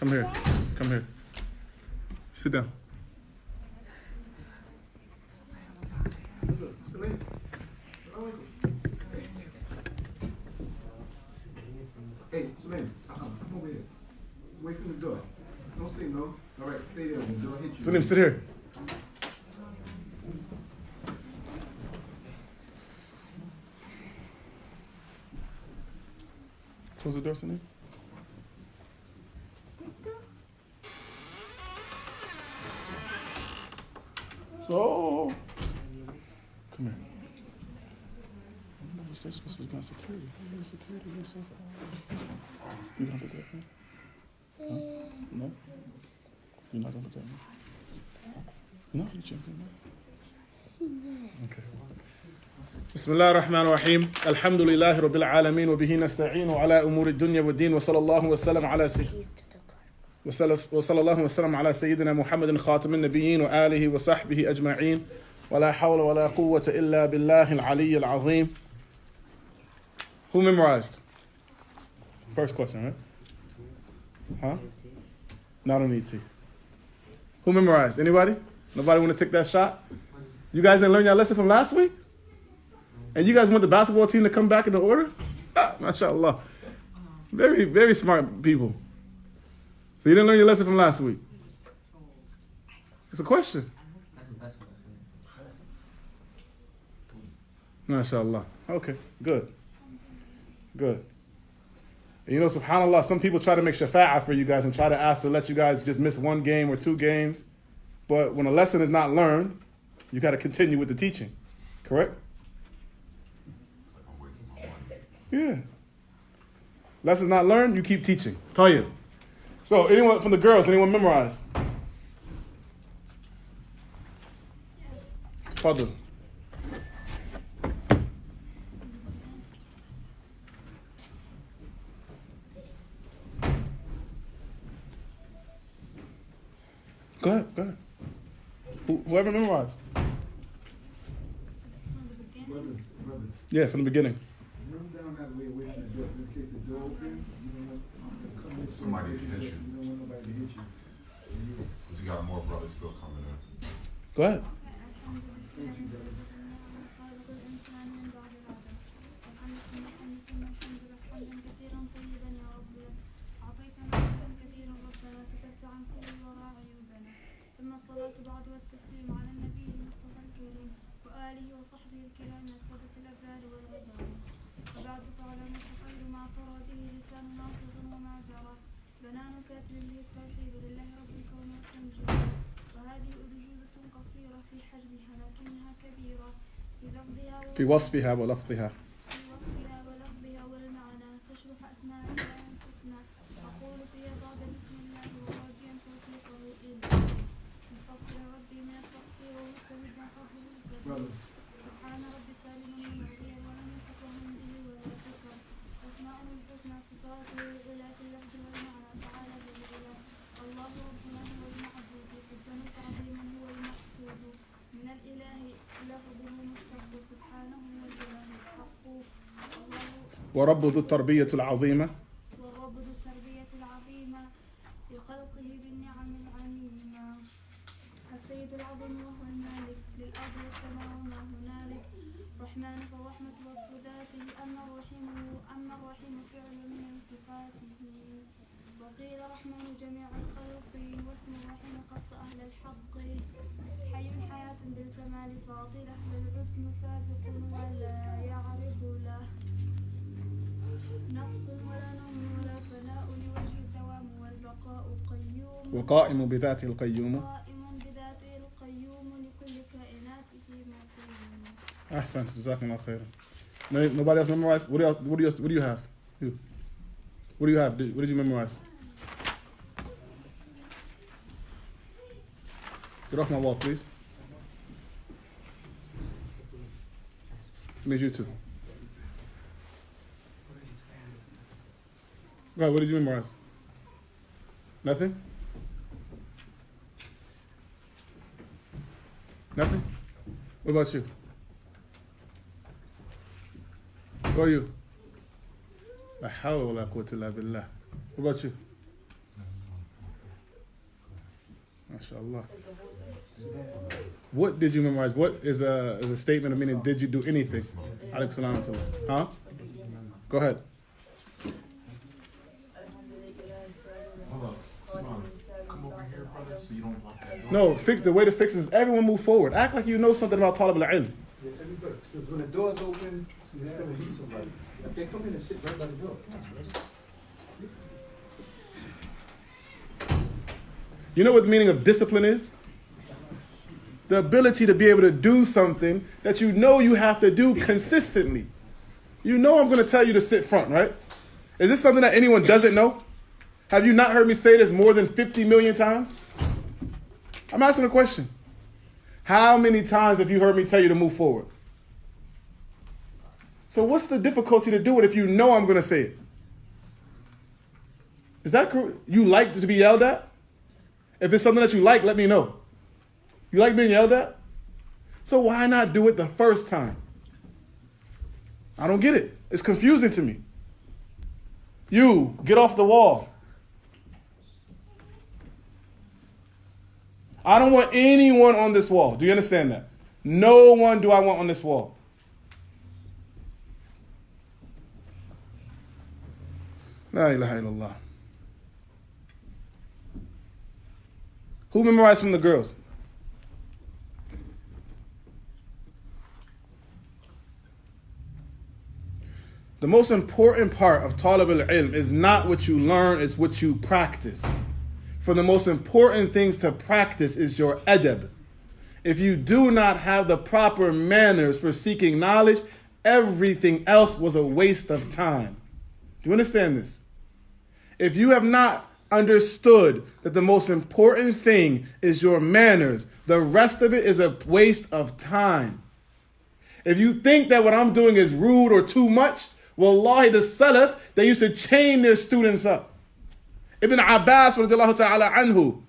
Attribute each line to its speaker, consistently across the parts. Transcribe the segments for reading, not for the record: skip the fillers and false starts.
Speaker 1: Come here. Come here. Sit down.
Speaker 2: Hey, Sulaim, come over here. Wait from the door. Don't say no. All right, stay there. The door hit you.
Speaker 1: Sulaim, sit here. Close the door, Sulaim. So, come here. You said this was my security. You need security yourself. You gonna protect me? Huh? No? You're not gonna protect me? No, you can't do that. Okay. بسم الله الرحمن الرحيم الحمد لله رب العالمين وبه نستعين على أمور الدنيا والدين وصلى الله وسلم على سيدنا محمد خاتم النبيين وآله وصحبه أجمعين ولا حول ولا قوة إلا بالله العلي العظيم. Who memorized? First question, right? Huh? Not on ET. Who memorized? Anybody? Nobody want to take that shot? You guys didn't learn your lesson from last week? And you guys want the basketball team to come back in the order? Ah, mashallah. Very, very smart people. So you didn't learn your lesson from last week? It's a question. MashaAllah. Okay, good. Good. And you know, subhanAllah, some people try to make shafa'ah for you guys and try to ask to let you guys just miss one game or two games. But when a lesson is not learned, you got to continue with the teaching. Correct? Yeah. Lessons not learned, you keep teaching. Tell you. So, anyone from the girls, anyone memorize? Yes. Fadl. Go ahead. Whoever memorized.
Speaker 2: Brothers.
Speaker 1: Yeah, from the beginning.
Speaker 3: Somebody to hit you. Because you got more brothers still coming in.
Speaker 1: Go ahead. في وصفها ولفظها
Speaker 4: والمعنى تشرح أسماء الله الحسنى أقول فيها بعد بسم الله وراجيا توفيقه إليه مستغفر ربي من التقصير ومستمدا فضله الكريم سبحان ربي سالما من معصية ولم يحكم به ولا فكر أسماءه الحسنى صفاته العلى في اللفظ والمعنى تعالى بالعلا الله ربنا هو المعبود حبا تعظيما هو المقصود من الإله لفظه مشتق سبحانه والإله الحق
Speaker 1: ورب ذو التربية العظيمة
Speaker 4: لخلقه بالنعم العميمة السيد العظيم وهو المالك للأرض والسماء وما هنالك رحمن فالرحمة وصف ذاته أما الرحيم فعل من صفاته وقيل رحمن جميع الخلق واسم الرحيم خص أهل الحق حي حياة بالكمال فاضلة للعدم سابق ولا يعرض له نقص ولا نوم ولا فناء لوجه الدوام والبقاء قيوم
Speaker 1: وقائم بذاته القيوم
Speaker 4: لكل كائناته ما قيوم.
Speaker 1: أحسنت جزاكم الله خيرا. Nobody else memorized? What do you have? You. What do you have? What did you memorize? Get off my wall, please. Need you too. Go ahead, what did you memorize? Nothing? Nothing? What about you? Who are you? La hawla wa la quwwata illa billah. What about you? MashaAllah. What did you memorize? What is a statement of meaning? Did you do anything? Alaykum salam wa rahmatullah. Huh? Go ahead.
Speaker 3: Hold up. Smile. Come over here, brother, so you don't lock that door.
Speaker 1: No, the way to fix it is everyone move forward. Act like you know something about talib al-ilm.
Speaker 2: Yeah, everybody. So when the door's open, it's gonna hit somebody. If they come in and sit right by the door.
Speaker 1: You know what the meaning of discipline is? The ability to be able to do something that you know you have to do consistently. You know I'm going to tell you to sit front, right? Is this something that anyone doesn't know? Have you not heard me say this more than 50 million times? I'm asking a question. How many times have you heard me tell you to move forward? So what's the difficulty to do it if you know I'm going to say it? Is that you like to be yelled at? If it's something that you like, let me know. You like being yelled at? So why not do it the first time? I don't get it. It's confusing to me. You, get off the wall. I don't want anyone on this wall. Do you understand that? No one do I want on this wall. La ilaha illallah. Who memorized from the girls? The most important part of talib al-ilm is not what you learn, it's what you practice. For the most important things to practice is your adab. If you do not have the proper manners for seeking knowledge, everything else was a waste of time. Do you understand this? If you have not understood that the most important thing is your manners, the rest of it is a waste of time. If you think that what I'm doing is rude or too much, wallahi, the Salaf, they used to chain their students up. Ibn Abbas, radiallahu ta'ala anhu,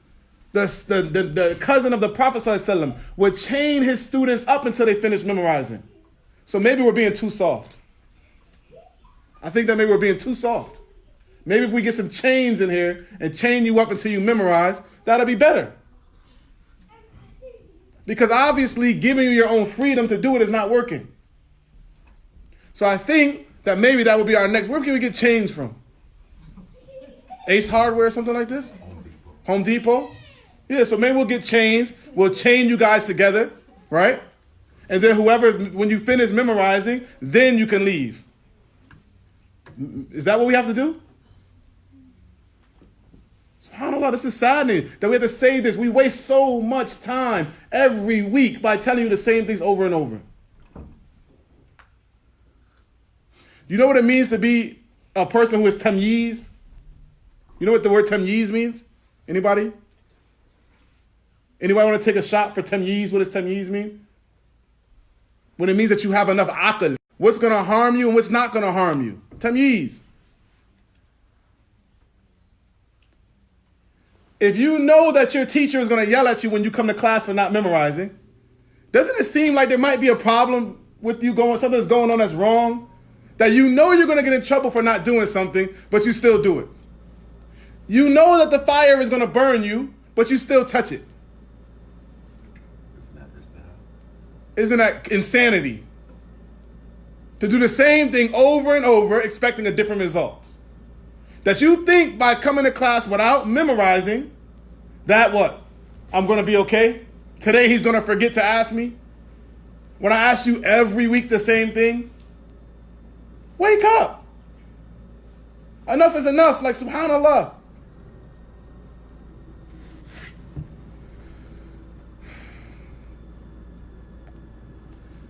Speaker 1: the cousin of the Prophet ﷺ, would chain his students up until they finished memorizing. So maybe we're being too soft. I think that maybe we're being too soft. Maybe if we get some chains in here and chain you up until you memorize, that'll be better. Because obviously giving you your own freedom to do it is not working. So I think that maybe that will be our next. Where can we get chains from? Ace Hardware or something like this? Home Depot? Yeah, so maybe we'll get chains. We'll chain you guys together, right? And then when you finish memorizing, then you can leave. Is that what we have to do? SubhanAllah, this is saddening that we have to say this. We waste so much time every week by telling you the same things over and over. You know what it means to be a person who is tamyiz? You know what the word tamyiz means? Anybody? Anybody want to take a shot for tamyiz? What does tamyiz mean? When it means that you have enough aql. What's going to harm you and what's not going to harm you. Tamyiz. If you know that your teacher is going to yell at you when you come to class for not memorizing, doesn't it seem like there might be a problem with you something's going on that's wrong? That you know you're going to get in trouble for not doing something, but you still do it. You know that the fire is going to burn you, but you still touch it. Isn't that insanity? To do the same thing over and over, expecting a different results. That you think by coming to class without memorizing, that what? I'm going to be okay? Today he's going to forget to ask me? When I ask you every week the same thing? Wake up. Enough is enough, like subhanallah.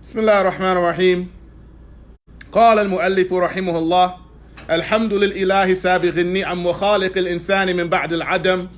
Speaker 1: بسم الله الرحمن الرحيم قال المؤلف رحمه الله الحمد للإله سابغ النعم وخالق الإنسان من بعد العدم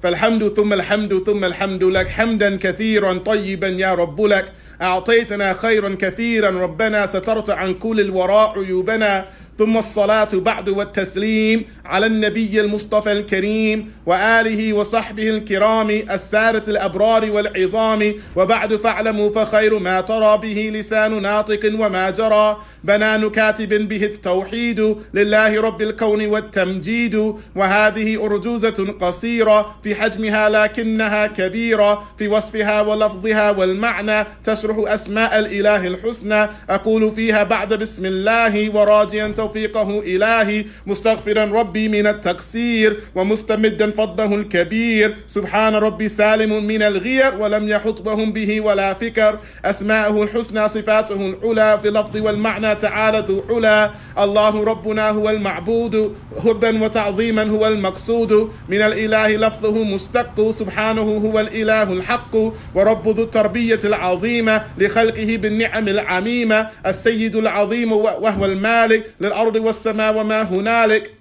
Speaker 1: فالحمد ثم الحمد ثم الحمد لك حمدا كثيرا طيبا يا رب لك أعطيتنا خيرا كثيرا ربنا سترت عن كل الوراء عيوبنا ثم الصلاة بعد والتسليم على النبي المصطفى الكريم وآله وصحبه الكرام السادة الأبرار والعظام وبعد فاعلموا فخير ما ترى به لسان ناطق وما جرى بنان كاتب به التوحيد لله رب الكون والتمجيد وهذه أرجوزة قصيرة في حجمها لكنها كبيرة في وصفها ولفظها والمعنى تشرح أسماء الإله الحسنى أقول فيها بعد بسم الله وراجيا توفيقه إلهي مستغفرا ربي من التقصير ومستمدا فضله الكبير سبحان ربي سالم من الغير ولم يحطبهم به ولا فكر أسماءه الحسنى صفاته العلى في اللفظ والمعنى تعالى ذو علا الله ربنا هو المعبود حبا وتعظيما هو المقصود من الإله لفظه مشتق سبحانه هو الإله الحق ورب ذو التربية العظيمة لخلقه بالنعم العميمة السيد العظيم وهو المالك للأرض والسماء وما هنالك.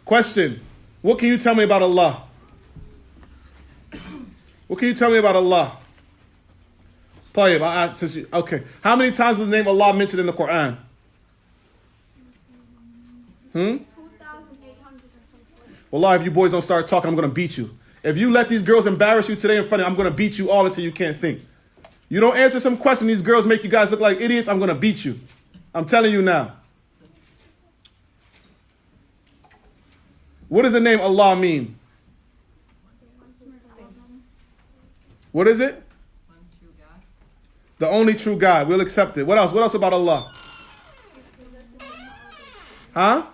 Speaker 1: Question. What can you tell me about Allah? What can you tell me about Allah? طيب, I asked, since you, okay. How many times was the name Allah mentioned in the Quran?
Speaker 4: 2,824.
Speaker 1: Wallah, if you boys don't start talking, I'm going to beat you. If you let these girls embarrass you today in front of me, I'm going to beat you all until you can't think. You don't answer some question, these girls make you guys look like idiots, I'm going to beat you. I'm telling you now. What does the name Allah mean? What is it? The only true God. We'll accept it. What else? What else about Allah? Huh?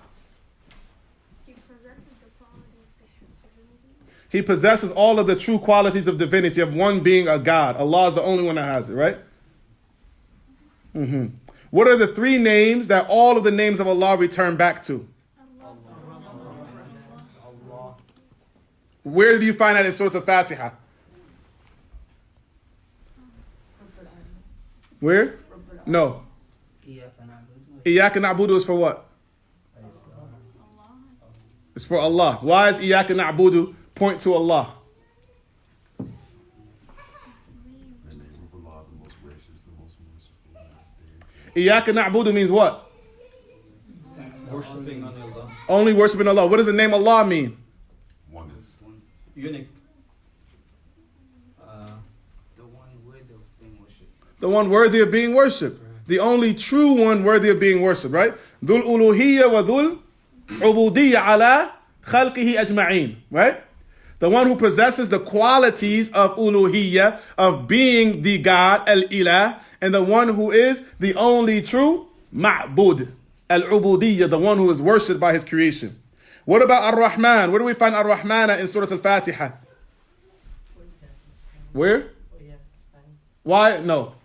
Speaker 1: He possesses all of the true qualities of divinity of one being a God. Allah is the only one that has it, right? What are the three names that all of the names of Allah return back to? Where do you find that in Surah Al-Fatiha? Where? No. Iyaka na'budu is for what? It's for Allah. Why is Iyaka na'budu point to Allah?
Speaker 5: The name of Allah, the most gracious, the most merciful.
Speaker 1: Iyaka na'budu means what?
Speaker 6: Worshipping on Allah.
Speaker 1: Only worshiping Allah. What does the name Allah mean?
Speaker 5: Oneness.
Speaker 6: Unique.
Speaker 7: The one worthy of being worshipped.
Speaker 1: The one worthy of being worshipped. The only true one worthy of being worshipped, right? Dhul uluhiyya wa dhul ubudiyya ala khalqihi ajma'een, right? The one who possesses the qualities of uluhiyya, of being the God, al-ilah, and the one who is the only true ma'bud, al-ubudiyya, the one who is worshipped by his creation. What about Ar-Rahman? Where do we find Ar-Rahman in Surah Al-Fatiha? Where? Why? No.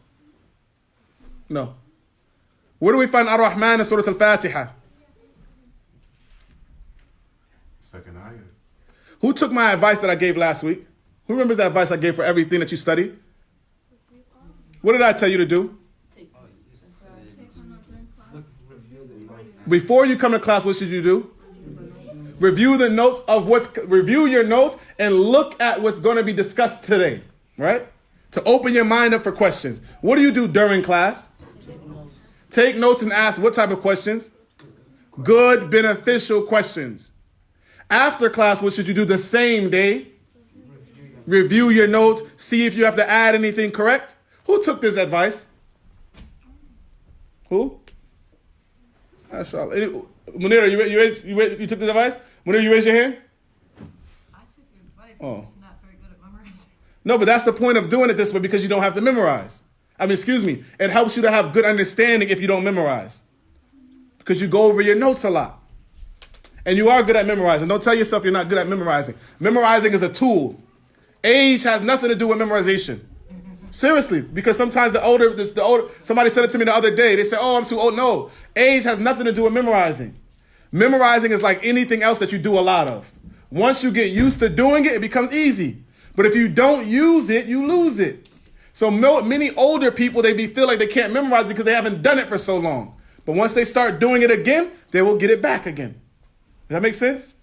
Speaker 1: No. Where do we find Ar-Rahman in Surah Al-Fatiha?
Speaker 5: Second ayah.
Speaker 1: Who took my advice that I gave last week? Who remembers that advice I gave for everything that you studied? What did I tell you to do? Before you come to class, what should you do? Review the notes of review your notes and look at what's going to be discussed today, right? To open your mind up for questions. What do you do during class? Take notes and ask what type of questions? Good, beneficial questions. After class, what should you do the same day? Review your notes, see if you have to add anything correct. Who took this advice? Who? Munira, you took this advice? Munira, you raise your hand?
Speaker 8: I took your advice.
Speaker 1: Oh.
Speaker 8: I'm just not very good at memorizing.
Speaker 1: No, but that's the point of doing it this way, because you don't have to memorize. It helps you to have good understanding if you don't memorize. Because you go over your notes a lot. And you are good at memorizing. Don't tell yourself you're not good at memorizing. Memorizing is a tool. Age has nothing to do with memorization. Seriously, because sometimes the older, somebody said it to me the other day. They said, "Oh, I'm too old." No, age has nothing to do with memorizing. Memorizing is like anything else that you do a lot of. Once you get used to doing it, it becomes easy. But if you don't use it, you lose it. So many older people, feel like they can't memorize because they haven't done it for so long. But once they start doing it again, they will get it back again. Does that make sense?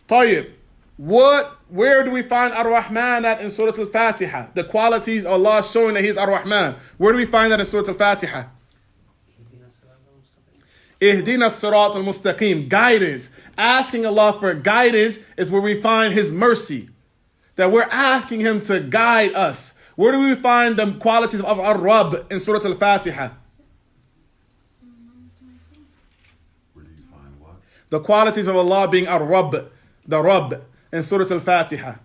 Speaker 1: Tayyib, what where do we find Ar-Rahman at in Surah Al-Fatiha? The qualities of Allah showing that He is Ar-Rahman. Where do we find that in Surah Al-Fatiha? Ihdina as-sirat al-mustaqim. Guidance. Asking Allah for guidance is where we find His mercy. That we're asking Him to guide us. Where do we find the qualities of Ar-Rabb in Surah Al-Fatiha?
Speaker 5: Where do you find what?
Speaker 1: The qualities of Allah being Ar-Rabb, the Rabb, in Surah Al-Fatiha.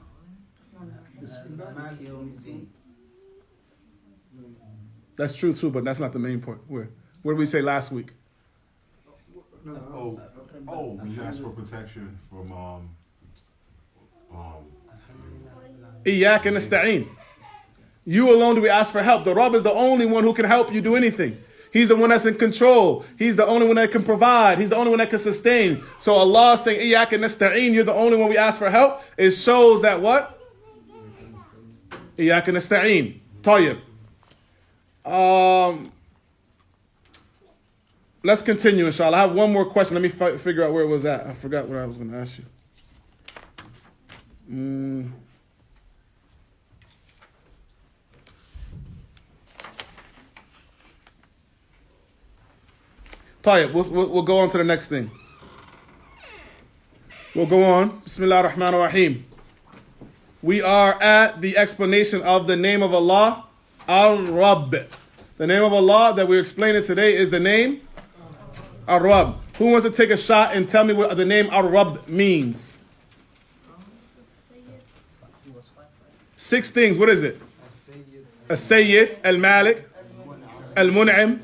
Speaker 1: That's true too, but that's not the main point. Where did we say last week?
Speaker 5: Oh, when you ask for protection from
Speaker 1: Iyyaka nasta'een. You alone do we ask for help. The Rabb is the only one who can help you do anything. He's the one that's in control. He's the only one that can provide. He's the only one that can sustain. So Allah saying, Iyyaka nasta'een, you're the only one we ask for help. It shows that what? Iyyaka nasta'een. Tayyib. Let's continue, inshallah. I have one more question. Let me figure out where it was at. I forgot what I was going to ask you. Tayyib, we'll go on to the next thing. We'll go on. Bismillah ar-Rahman ar-Rahim. We are at the explanation of the name of Allah, Ar-Rabb. The name of Allah that we're explaining today is the name Ar-Rabb. Who wants to take a shot and tell me what the name Ar-Rabb means? 6 things. What is it? As-Sayyid, Al-Malik, Al-Mun'im,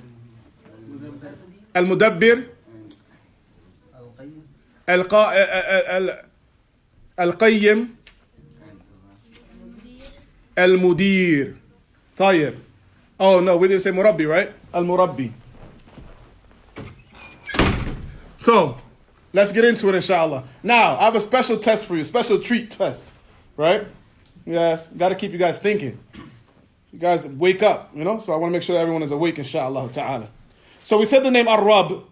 Speaker 1: Al-Mudabbir, Al-Qayyim, Al-Mudir. Tayyib. Oh no, we didn't say Murabbi, right? Al-Murabbi. So, let's get into it, inshallah. Now, I have a special test for you, special treat test, right? Yes, got to keep you guys thinking. You guys wake up, so I want to make sure that everyone is awake, inshallah ta'ala. So we said the name Ar-Rabb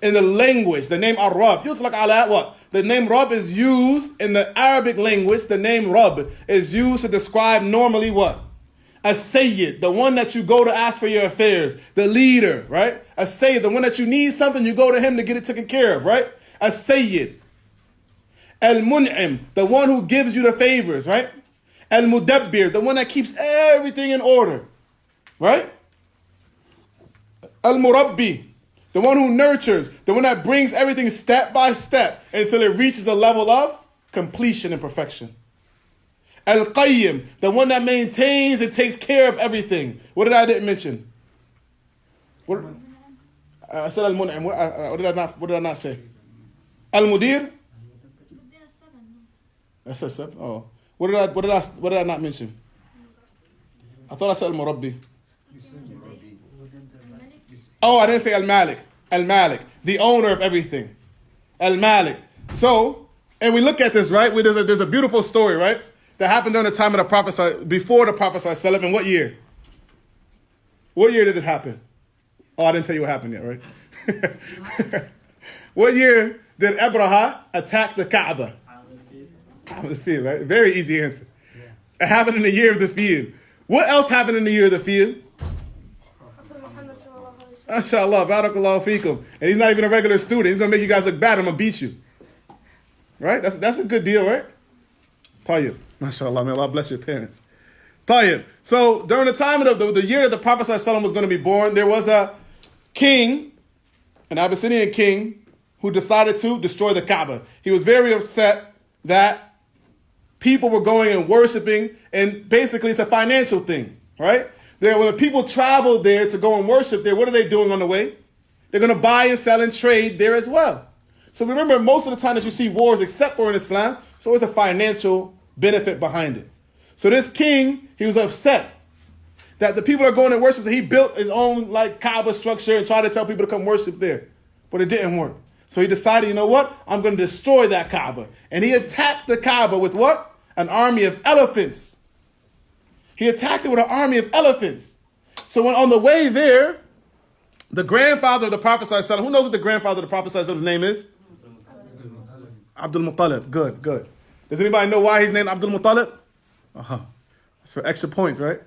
Speaker 1: in the language, the name Ar-Rabb. Yutlaq ala what? The name Rabb is used in the Arabic language. The name Rabb is used to describe normally what? A Sayyid, the one that you go to ask for your affairs. The leader, right? A Sayyid, the one that you need something, you go to him to get it taken care of, right? A Sayyid. Al-Mun'im, the one who gives you the favors, right? Al-Mudabbir, the one that keeps everything in order, right? Al-Murabbi, the one who nurtures, the one that brings everything step by step until it reaches a level of completion and perfection. Al-Qayyim, the one that maintains and takes care of everything. What did I didn't mention? I said Al-Mun'im. What did I not say? Al-Mudir? I said 7. Oh. What did I not mention? I thought I said Al-Murabbi. Oh, I didn't say Al-Malik. Al-Malik, the owner of everything. Al-Malik. So, and we look at this, right? There's a beautiful story, right? That happened during the time of the Prophet, before the Prophet ﷺ. In what year? What year did it happen? Oh, I didn't tell you what happened yet, right? What year did Abraha attack the Kaaba? The field, right? Very easy answer. It happened in the year of the field. What else happened in the year of the field? MashaAllah, barakallahu feekum. And he's not even a regular student. He's going to make you guys look bad. I'm going to beat you. Right? That's a good deal, right? Tayyib. MashaAllah, may Allah bless your parents. Tayyib. So during the time of the year that the Prophet ﷺ was going to be born, there was a king, an Abyssinian king, who decided to destroy the Kaaba. He was very upset that people were going and worshiping, and basically it's a financial thing, right? When the people traveled there to go and worship there, what are they doing on the way? They're going to buy and sell and trade there as well. So remember, most of the time that you see wars, except for in Islam, it's always a financial benefit behind it. So this king, he was upset that the people are going and worship. So he built his own Kaaba structure and tried to tell people to come worship there. But it didn't work. So he decided, you know what? I'm going to destroy that Kaaba. And he attacked the Kaaba with what? An army of elephants. He attacked it with an army of elephants. So when on the way there, the grandfather of the Prophet ﷺ, who knows what the grandfather of the Prophet ﷺ's name is? Abdul Muttalib. Good. Does anybody know why he's named Abdul Muttalib? Uh-huh. That's for extra points, right?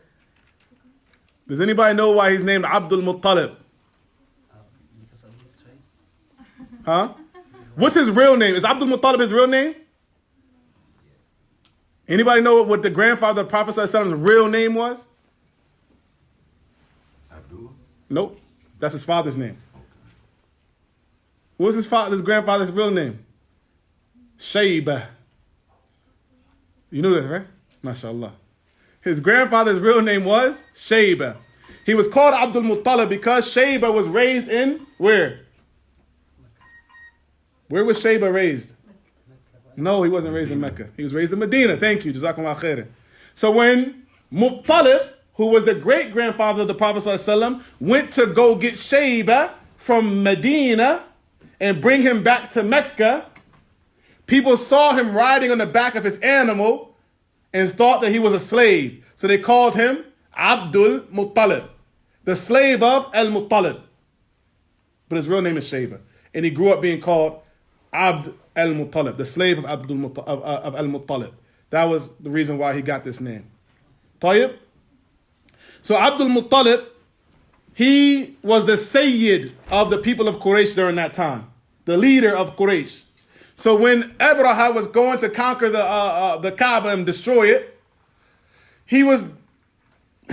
Speaker 1: Does anybody know why he's named Abdul Muttalib?
Speaker 7: Because of his trade.
Speaker 1: Huh? What's his real name? Is Abdul Muttalib his real name? Anybody know what the grandfather of the Prophet ﷺ's real name was?
Speaker 5: Abdullah?
Speaker 1: Nope. That's his father's name. What was his grandfather's real name? Shayba. You knew this, right? MashaAllah. His grandfather's real name was Shayba. He was called Abdul Muttalib because Shayba was raised in where? Where was Shayba raised? No, he wasn't raised in Mecca. He was raised in Medina. Thank you. Jazakumullah khairan. So when Muttalib, who was the great-grandfather of the Prophet ﷺ, went to go get Shayba from Medina and bring him back to Mecca, people saw him riding on the back of his animal and thought that he was a slave. So they called him Abdul Muttalib, the slave of Al-Muttalib. But his real name is Shayba. And he grew up being called Abd al-Muttalib, the slave of of Al-Muttalib. That was the reason why he got this name. Tayyib? So Abdul Muttalib, he was the Sayyid of the people of Quraysh during that time, the leader of Quraysh. So when Abraha was going to conquer the Kaaba and destroy it,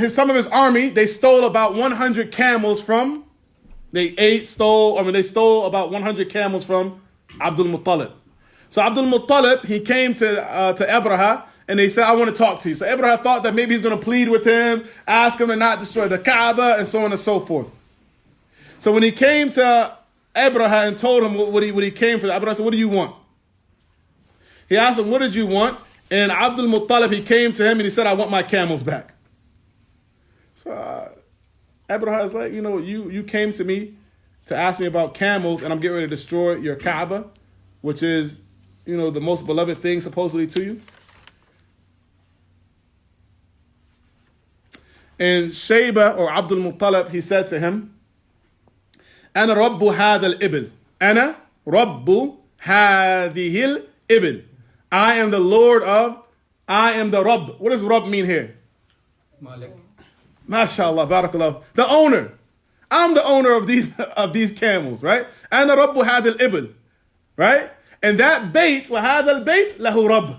Speaker 1: some of his army, they stole about 100 camels from, they stole about 100 camels from Abdul Muttalib. So Abdul Muttalib, he came to Abraha and they said, I want to talk to you. So Abraha thought that maybe he's going to plead with him, ask him to not destroy the Kaaba and so on and so forth. So when he came to Abraha and told him what he came for, Abraha said, what do you want? He asked him, what did you want? And Abdul Muttalib, he came to him and he said, I want my camels back. So Abraha is like, you came to me to ask me about camels and I'm getting ready to destroy your Kaaba, which is, the most beloved thing supposedly to you. And Shayba or Abdul Muttalib, he said to him, أنا رب هذا الإبل. أنا رب هذه الإبل. I am the Lord of, I am the Rabb. What does Rabb mean here?
Speaker 7: Malik.
Speaker 1: MashaAllah, barakallah. The owner. I'm the owner of these camels, right? أنا رب هذا الإبل. Right? And that bait, وهذا البيت له رب.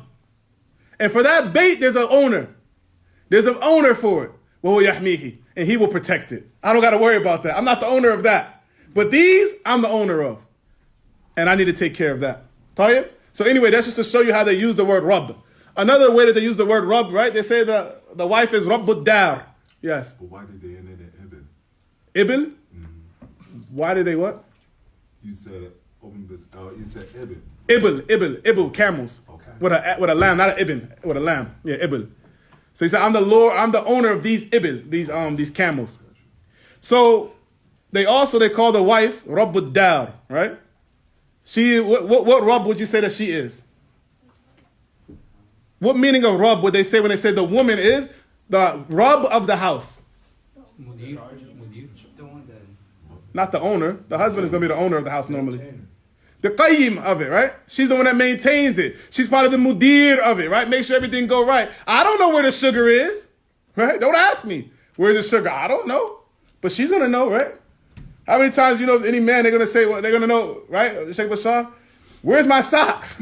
Speaker 1: And for that bait, there's an owner. There's an owner for it. وهو يحميه. And he will protect it. I don't got to worry about that. I'm not the owner of that. But these, I'm the owner of. And I need to take care of that. Tayyib? So anyway, that's just to show you how they use the word Rabb. Another way that they use the word Rabb, right? They say the wife is Rabbud Dar. Yes.
Speaker 5: But why did they end it at Ibn?
Speaker 1: Ibn?
Speaker 5: Mm-hmm.
Speaker 1: Why did they what?
Speaker 5: You said Ibn.
Speaker 1: Ibn, camels.
Speaker 5: Okay.
Speaker 1: With a lamb, not an Ibn, with a lamb. Yeah, Ibn. So he said, I'm the Lord, I'm the owner of these Ibn, these camels. So they call the wife Rabbud Dar, right? What Rabb would you say that she is? What meaning of Rabb would they say when they say the woman is the Rabb of the house?
Speaker 7: Mudir. The one that...
Speaker 1: Not the owner. The husband is going to be the owner of the house normally. The qayyim of it, right? She's the one that maintains it. She's part of the mudir of it, right? Make sure everything go right. I don't know where the sugar is, right? Don't ask me. Where's the sugar? I don't know. But she's going to know, right? How many times, any man, they're going to say, well, they're going to know, right? Sheikh Bashar, where's my socks?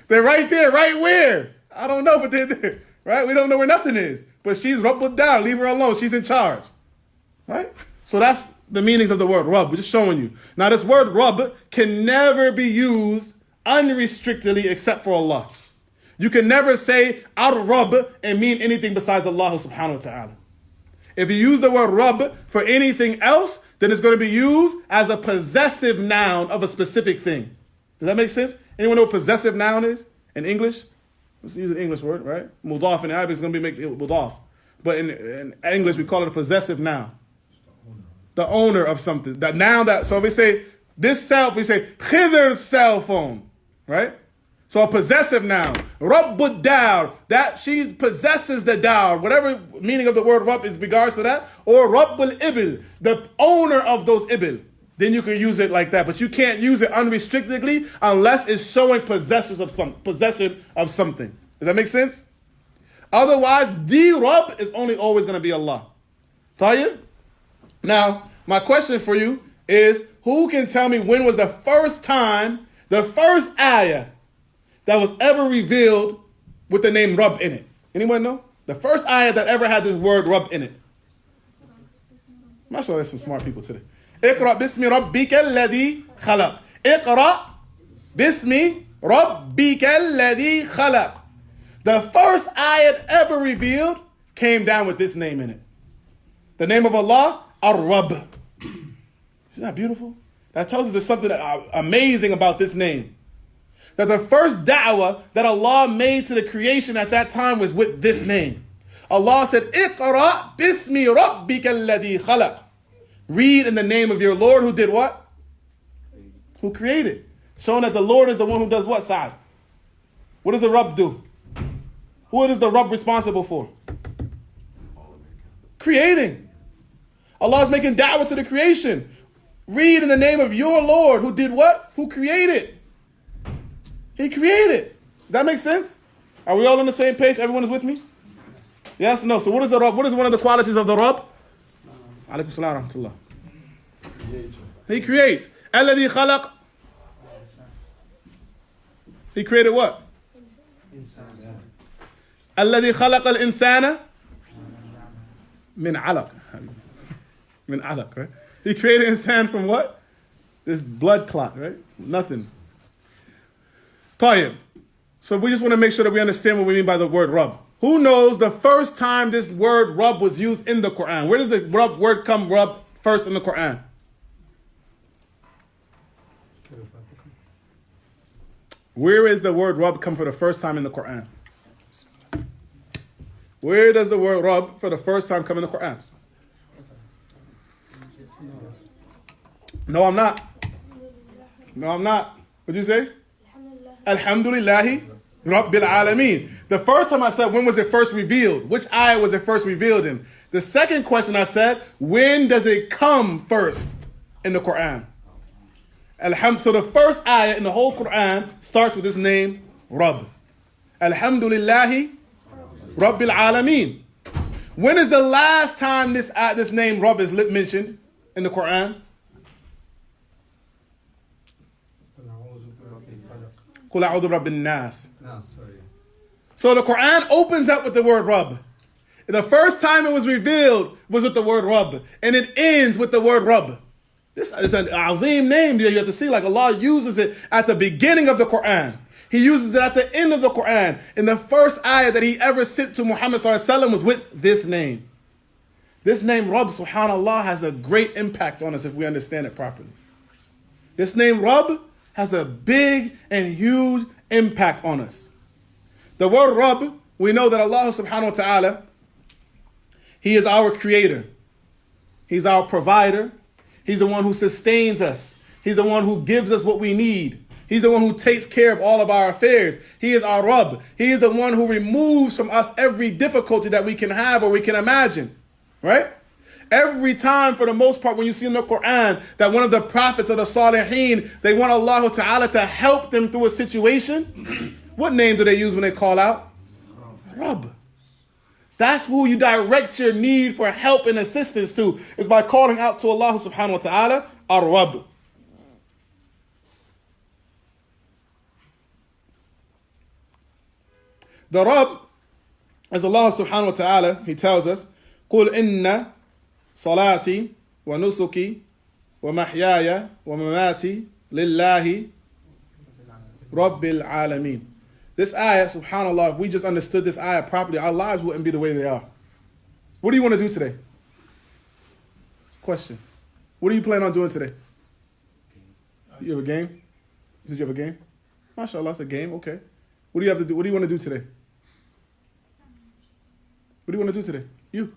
Speaker 1: They're right there, right where? I don't know, but they're there, right? We don't know where nothing is. But she's Rabbud Dar, leave her alone. She's in charge, right? So that's the meanings of the word Rabb. We're just showing you. Now, this word Rabb can never be used unrestrictedly except for Allah. You can never say Ar-Rabb and mean anything besides Allah subhanahu wa ta'ala. If you use the word Rabb for anything else, then it's going to be used as a possessive noun of a specific thing. Does that make sense? Anyone know what possessive noun is in English? Let's use an English word, right? Mudaf in Arabic is going to be make it mudaf. But in English, we call it a possessive noun. The owner of something. That noun that, so if we say this cell, we say Khadar's cell phone, right? So a possessive noun. Rabbud Dar, that she possesses the dar, whatever meaning of the word Rabb is regards to that. Or Rabbul Ibil, the owner of those Ibil. then you can use it like that. But you can't use it unrestrictedly unless it's showing possession of something. Does that make sense? Otherwise, the Rabb is only always going to be Allah. Tayyib? Now, my question for you is, who can tell me when was the first time, the first ayah that was ever revealed with the name Rabb in it? Anyone know? The first ayah that ever had this word Rabb in it. MashaAllah, there's some smart people today. اقرأ باسم ربك الذي خلق. اقرأ باسم ربك الذي خلق. The first ayat ever revealed came down with this name in it. The name of Allah, Ar-Rabb. Isn't that beautiful? That tells us there's something amazing about this name. That the first da'wah that Allah made to the creation at that time was with this name. Allah said, اقرأ باسم ربك الذي خلق. Read in the name of your Lord who did what? Who created. Showing that the Lord is the one who does what, Sa'ad? What does the Rabb do? What is the Rabb responsible for? Creating. Allah is making da'wah to the creation. Read in the name of your Lord who did what? Who created. He created. Does that make sense? Are we all on the same page? Everyone is with me? Yes, no. So what is the Rabb? What is one of the qualities of the Rabb? Alaykum salam wa rahmatullah. He creates. Alladhi khalaq. He created what? Alladhi khalaq al-insana min alaq. Min alaq, right? He created insan from what? This blood clot, right? Nothing. Tayyib. So we just want to make sure that we understand what we mean by the word Rabb. Who knows the first time this word Rabb was used in the Quran? Where does the Rabb word come Rabb first in the Quran? Where is the word Rabb come for the first time in the Quran? Where does the word Rabb for the first time come in the Quran? No, I'm not. No, I'm not. What did you say? Alhamdulillahi Rabbil Alameen. The first time I said, when was it first revealed? Which ayah was it first revealed in? The second question I said, when does it come first in the Quran? So the first ayah in the whole Quran starts with this name, Rabb. Alhamdulillahi Rabbil Alameen. When is the last time this name Rabb is mentioned in the Quran? Qul a'udhu birabbin nas. So the Quran opens up with the word Rabb. The first time it was revealed was with the word Rabb. And it ends with the word Rabb. This is an azim name that you have to see. Like Allah uses it at the beginning of the Quran. He uses it at the end of the Quran. And the first ayah that he ever sent to Muhammad was with this name. This name Rabb, subhanAllah, has a great impact on us if we understand it properly. This name Rabb has a big and huge impact on us. The word Rabb, we know that Allah subhanahu wa ta'ala, He is our creator. He's our provider. He's the one who sustains us. He's the one who gives us what we need. He's the one who takes care of all of our affairs. He is our Rabb. He is the one who removes from us every difficulty that we can have or we can imagine. Right? Every time, for the most part, when you see in the Quran that one of the prophets or the Salihin, they want Allah Ta'ala to help them through a situation, what name do they use when they call out? Rabb. That's who you direct your need for help and assistance to, is by calling out to Allah Subhanahu wa Ta'ala, Ar-Rabb. The Rabb, as Allah Subhanahu wa Ta'ala, He tells us, قُلْ إِنَّ صلاتي ونسكي ومحياي ومماتي لله رب العالمين. This ayah, subhanAllah, if we just understood this ayah properly, our lives wouldn't be the way they are. What do you want to do today? It's a question. What do you plan on doing today? You have a game? You said you have a game? MashaAllah, it's a game, okay. What do you have to do? What do you want to do today? What do you want to do today? You.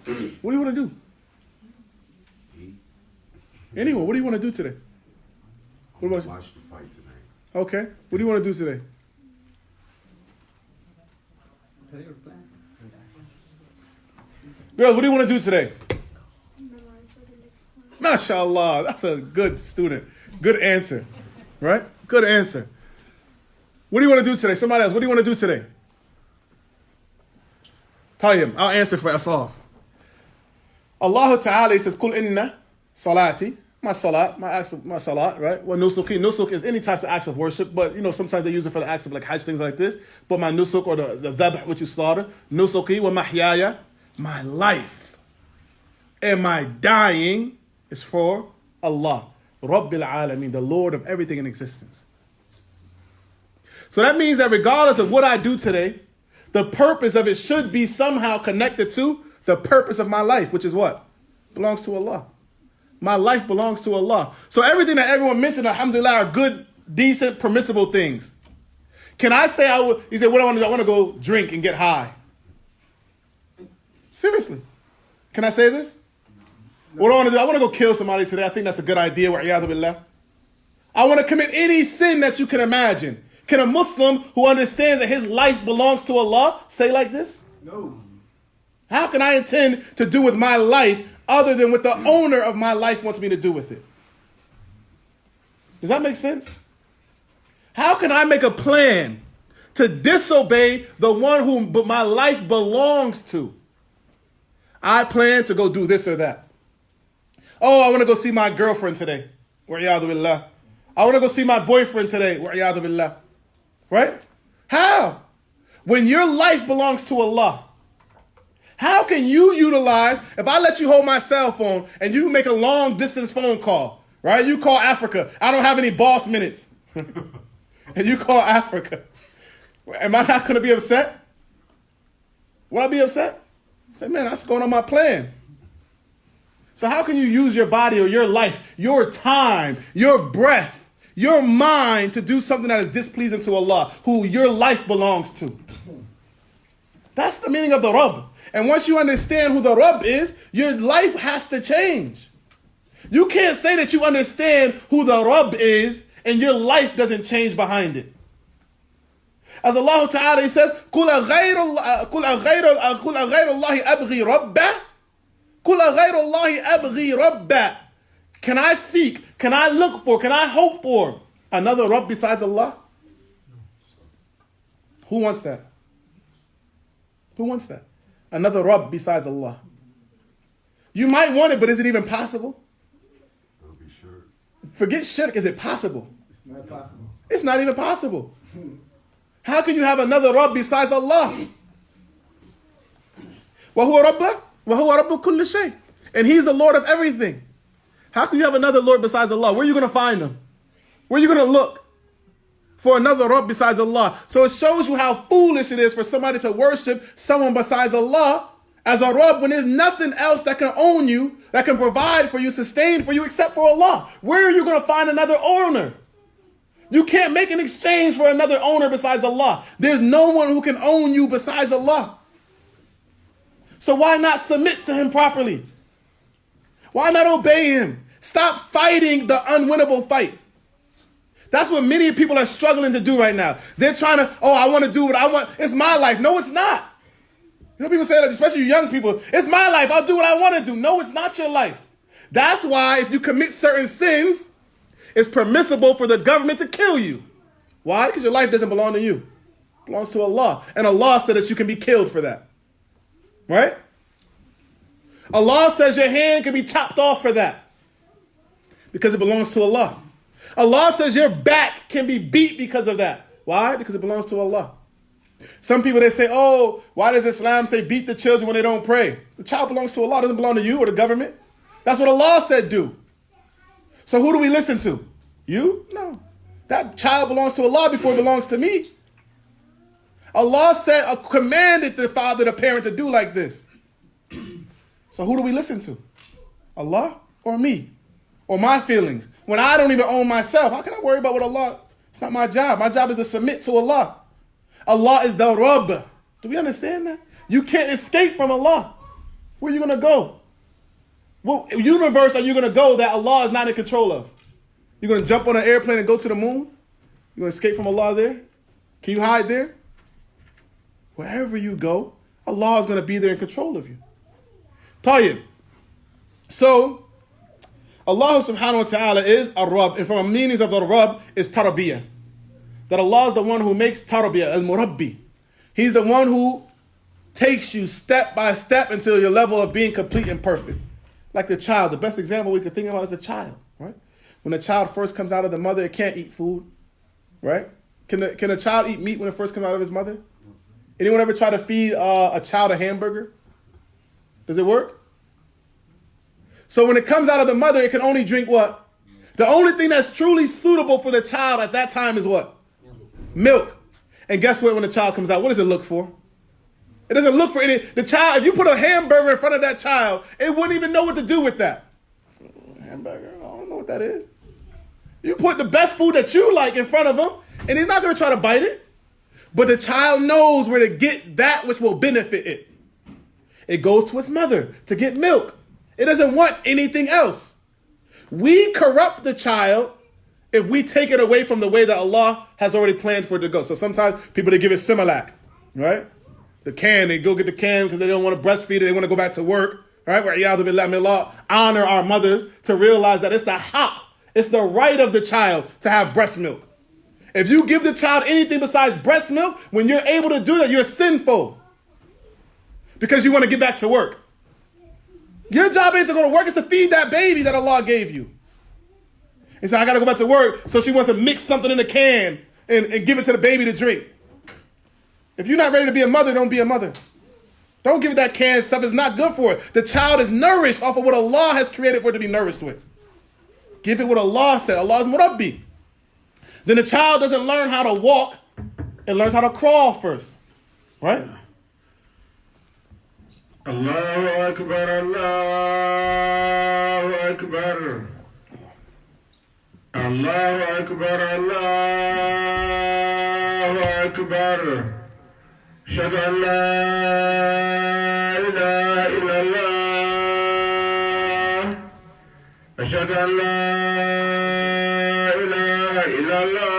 Speaker 1: What do you want to do? Anyone, what do you want to do today? What about you?
Speaker 5: Watch the fight tonight.
Speaker 1: Okay. What do you want to do today? Girls, what do you want to do today? MashaAllah. That's a good student. Good answer. Right? Good answer. What do you want to do today? Somebody else, what do you want to do today? Tayyib, I'll answer for us all. Allah Ta'ala says, Kul inna salati, my salat, my salat, right? Well, nusuki. Nusuk is any types of acts of worship, but sometimes they use it for the acts of like hajj, things like this. But my nusuk, or the dhabh, which you slaughter, nusuki wa mahyaya, my life and my dying is for Allah, Rabbil Alameen, the Lord of everything in existence. So that means that regardless of what I do today, the purpose of it should be somehow connected to the purpose of my life, which is what? Belongs to Allah. My life belongs to Allah. So everything that everyone mentioned, alhamdulillah, are good, decent, permissible things. Can I say you say, what I want to do? I want to go drink and get high. Seriously. Can I say this? No. What I want to do? I want to go kill somebody today. I think that's a good idea. Wa'iyadu billah. I want to commit any sin that you can imagine. Can a Muslim who understands that his life belongs to Allah say like this?
Speaker 2: No.
Speaker 1: How can I intend to do with my life other than what the owner of my life wants me to do with it? Does that make sense? How can I make a plan to disobey the one whom my life belongs to? I plan to go do this or that. Oh, I want to go see my girlfriend today. Wa'iyadu billah. I want to go see my boyfriend today. Wa'iyadu billah. Right? How? When your life belongs to Allah, how can you utilize, if I let you hold my cell phone and you make a long distance phone call, right? You call Africa. I don't have any boss minutes. And you call Africa. Am I not going to be upset? Will I be upset? I say, man, that's going on my plan. So how can you use your body or your life, your time, your breath, your mind to do something that is displeasing to Allah, who your life belongs to? That's the meaning of the Rabb. And once you understand who the Rabb is, your life has to change. You can't say that you understand who the Rabb is and your life doesn't change behind it. As Allah Ta'ala says, قُلْ أَغَيْرَ اللَّهِ أَبْغِي رَبَّا قُلْ أَغَيْرَ اللَّهِ أَبْغِي رَبَّا. Can I seek, can I look for, can I hope for another Rabb besides Allah? Who wants that? Who wants that? Another Rabb besides Allah. You might want it, but is it even possible?
Speaker 5: That'll be shirk.
Speaker 1: Forget shirk, is it possible?
Speaker 2: It's not possible.
Speaker 1: It's not even possible. How can you have another Rabb besides Allah? وَهُوَ رَبَّ كُلِّ شَيْءٍ. And He's the Lord of everything. How can you have another Lord besides Allah? Where are you going to find Him? Where are you going to look for another Rabb besides Allah? So it shows you how foolish it is for somebody to worship someone besides Allah as a Rabb when there's nothing else that can own you, that can provide for you, sustain for you, except for Allah. Where are you going to find another owner? You can't make an exchange for another owner besides Allah. There's no one who can own you besides Allah. So why not submit to Him properly? Why not obey Him? Stop fighting the unwinnable fight. That's what many people are struggling to do right now. They're trying to, I want to do what I want. It's my life. No, it's not. People say that, especially you young people. It's my life. I'll do what I want to do. No, it's not your life. That's why if you commit certain sins, it's permissible for the government to kill you. Why? Because your life doesn't belong to you. It belongs to Allah. And Allah said that you can be killed for that. Right? Allah says your hand can be chopped off for that. Because it belongs to Allah. Allah says your back can be beat because of that. Why? Because it belongs to Allah. Some people, they say, why does Islam say beat the children when they don't pray? The child belongs to Allah. It doesn't belong to you or the government. That's what Allah said do. So who do we listen to? You? No. That child belongs to Allah before it belongs to me. Allah said, commanded the father, the parent to do like this. So who do we listen to? Allah or me? Or my feelings? When I don't even own myself, how can I worry about what Allah? It's not my job. My job is to submit to Allah. Allah is the Rabb. Do we understand that? You can't escape from Allah. Where are you going to go? What universe are you going to go that Allah is not in control of? You're going to jump on an airplane and go to the moon? You're going to escape from Allah there? Can you hide there? Wherever you go, Allah is going to be there in control of you. Tayyib. So, Allah subhanahu wa ta'ala is Ar-Rabb. And from the meanings of the Rabb is tarbiyah. That Allah is the one who makes tarbiyah, al-murabbi. He's the one who takes you step by step until your level of being complete and perfect. Like the child. The best example we could think about is the child, right? When a child first comes out of the mother, it can't eat food, right? Can a child eat meat when it first comes out of his mother? Anyone ever try to feed a child a hamburger? Does it work? So when it comes out of the mother, it can only drink what? The only thing that's truly suitable for the child at that time is what? Milk. And guess what? When the child comes out, what does it look for? It doesn't look for any. The child, if you put a hamburger in front of that child, it wouldn't even know what to do with that. Hamburger, I don't know what that is. You put the best food that you like in front of him, and he's not going to try to bite it. But the child knows where to get that which will benefit it. It goes to its mother to get milk. It doesn't want anything else. We corrupt the child if we take it away from the way that Allah has already planned for it to go. So sometimes people, they give it Similac, right? The can, they go get the can because they don't want to breastfeed it. They want to go back to work, right? Where Allah honor our mothers to realize that it's the haq. It's the right of the child to have breast milk. If you give the child anything besides breast milk, when you're able to do that, you're sinful. Because you want to get back to work. Your job ain't to go to work, it's to feed that baby that Allah gave you. And so I got to go back to work, so she wants to mix something in a can and give it to the baby to drink. If you're not ready to be a mother, don't be a mother. Don't give it that canned stuff. It's not good for it. The child is nourished off of what Allah has created for it to be nourished with. Give it what Allah said. Allah is murabbi. Then the child doesn't learn how to walk. It learns how to crawl first. Right?
Speaker 2: Allahu Akbar, Allahu Akbar. Allahu Akbar, Allahu Akbar. Ashhadu an la ilaha illallah. Ashhadu an la ilaha illallah.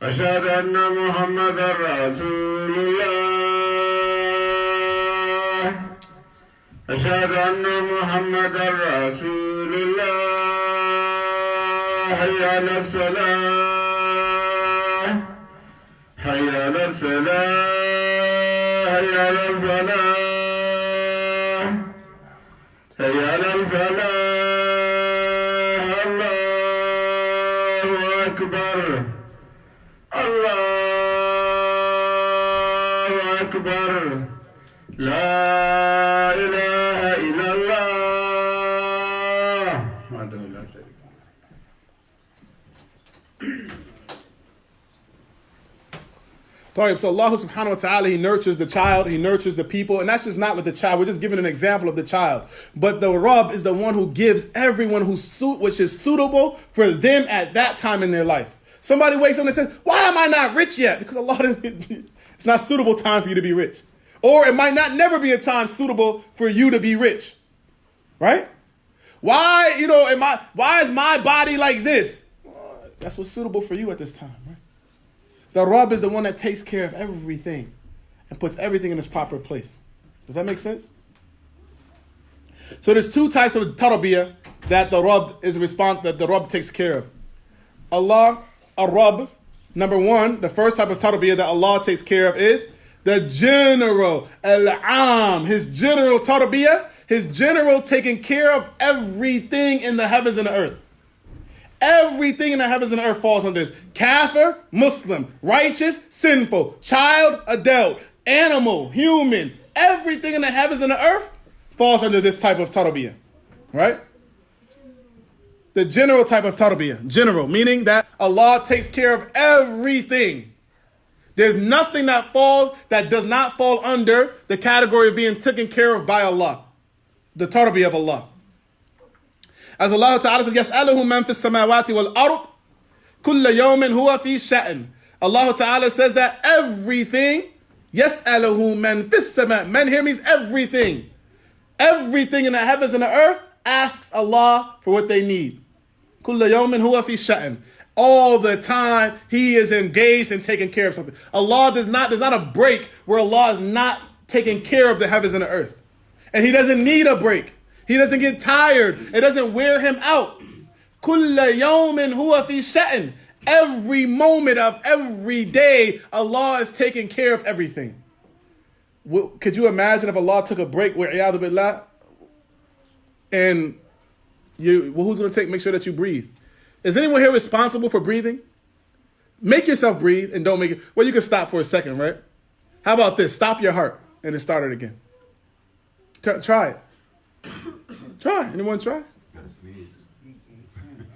Speaker 2: Ashhadu anna Muhammadan Rasulullah. أشهد أن محمد رسول الله حي على الصلاة حي على الصلاة حي على الفلاح حي على الفلاح الله أكبر الله أكبر لا
Speaker 1: So Allah subhanahu wa ta'ala, He nurtures the child, He nurtures the people, and that's just not with the child. We're just giving an example of the child. But the Rabb is the one who gives everyone which is suitable for them at that time in their life. Somebody wakes up and says, why am I not rich yet? Because Allah didn't, it's not suitable time for you to be rich. Or it might not never be a time suitable for you to be rich. Right? Why is my body like this? Well, that's what's suitable for you at this time, right? The Rabb is the one that takes care of everything and puts everything in its proper place. Does that make sense? So there's two types of tarbiyah that the Rabb takes care of. Allah, Ar-Rabb, number one, the first type of tarbiyah that Allah takes care of is the general, al-am, His general tarbiyah, His general taking care of everything in the heavens and the earth. Everything in the heavens and the earth falls under this. Kafir, Muslim, righteous, sinful, child, adult, animal, human. Everything in the heavens and the earth falls under this type of tarbiyah. Right? The general type of tarbiyah. General, meaning that Allah takes care of everything. There's nothing that does not fall under the category of being taken care of by Allah. The tarbiyah of Allah. As Allah Ta'ala says, يَسْأَلُهُ مَنْ فِي السَّمَاوَاتِ وَالْأَرْضِ كُلَّ يَوْمٍ هُوَ فِي شَأْنٍ. Allah Ta'ala says that everything, يَسْأَلُهُ مَنْ فِي السَّمَاءِ. Man here means everything. Everything in the heavens and the earth asks Allah for what they need. كُلَّ يَوْمٍ هُوَ فِي شَأْنٍ. All the time He is engaged in taking care of something. There's not a break where Allah is not taking care of the heavens and the earth. And He doesn't need a break. He doesn't get tired. It doesn't wear him out. كُلَّ يَوْمٍ هُوَ فِي شَأْنٍ. Every moment of every day, Allah is taking care of everything. Could you imagine if Allah took a break with Iyadu Billah? And who's going to make sure that you breathe? Is anyone here responsible for breathing? Make yourself breathe and don't make it. Well, you can stop for a second, right? How about this? Stop your heart and then start it again. Try it. Try. Anyone try?
Speaker 5: Gotta sneeze.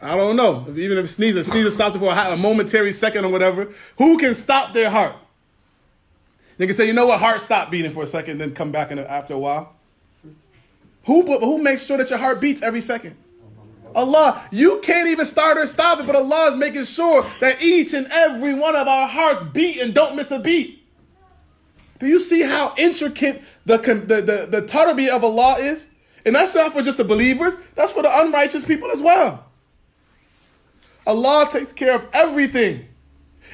Speaker 1: I don't know. Even if sneezing stops it for a momentary second or whatever. Who can stop their heart? They can say, you know what, heart stop beating for a second, then come back after a while. Who makes sure that your heart beats every second? Allah. You can't even start or stop it, but Allah is making sure that each and every one of our hearts beat and don't miss a beat. Do you see how intricate the tarbiyah of Allah is? And that's not for just the believers, that's for the unrighteous people as well. Allah takes care of everything.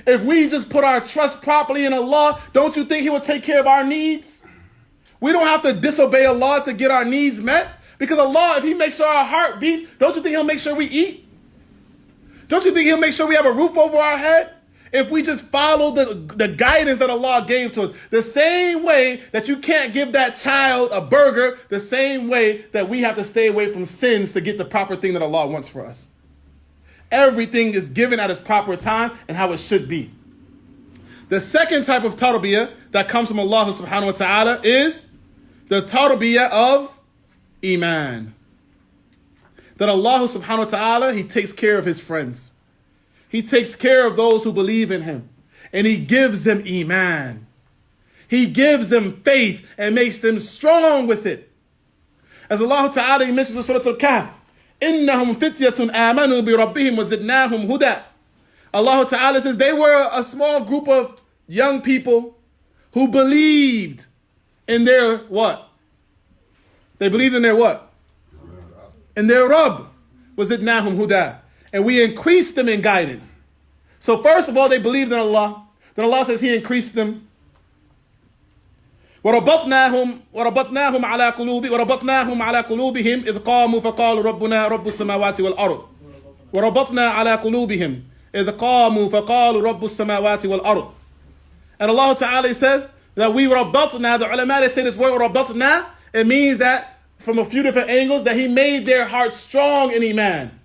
Speaker 1: If we just put our trust properly in Allah, don't you think He will take care of our needs? We don't have to disobey Allah to get our needs met. Because Allah, if He makes sure our heart beats, don't you think He'll make sure we eat? Don't you think He'll make sure we have a roof over our head? If we just follow the guidance that Allah gave to us. The same way that you can't give that child a burger, the same way that we have to stay away from sins to get the proper thing that Allah wants for us. Everything is given at its proper time and how it should be. The second type of tarbiyah that comes from Allah subhanahu wa ta'ala is the tarbiyah of Iman. That Allah subhanahu wa ta'ala, He takes care of His friends. He takes care of those who believe in Him. And He gives them Iman. He gives them faith and makes them strong with it. As Allah ta'ala, He mentions in Surah Al-Kahf, إِنَّهُمْ فِتْيَةٌ آمَنُوا بِرَبِّهِمْ وَزِدْنَاهُمْ هُدًى. Allah ta'ala says they were a small group of young people who believed in their what? They believed in their what? In their Rabb. وَزِدْنَاهُمْ هُدًى. And we increased them in guidance. So first of all, they believed in Allah. Then Allah says He increased them. وربطناهم على قلوبهم إذ قاموا فقالوا ربنا رب السماوات والأرض. وربطنا على قلوبهم إذ قاموا فقالوا رب السماوات والأرض. And Allah Ta'ala says that we ربطنا, the ulama they say this word ربطنا, it means that from a few different angles that He made their hearts strong in Iman.